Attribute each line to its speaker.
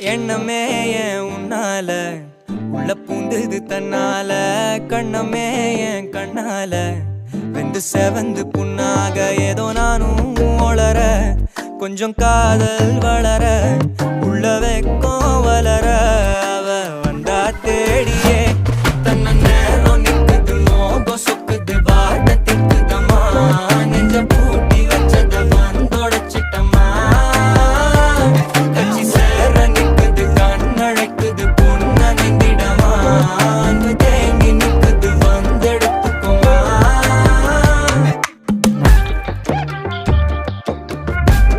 Speaker 1: எண்ணமே ஏன் உன்னால உள்ள பூந்தது தன்னால கண்ணமே ஏன் கண்ணால வெந்து செவந்து புண்ணாக ஏதோ நானும் ஒளர கொஞ்சம் காதல் வளர உள்ள வெக்கம்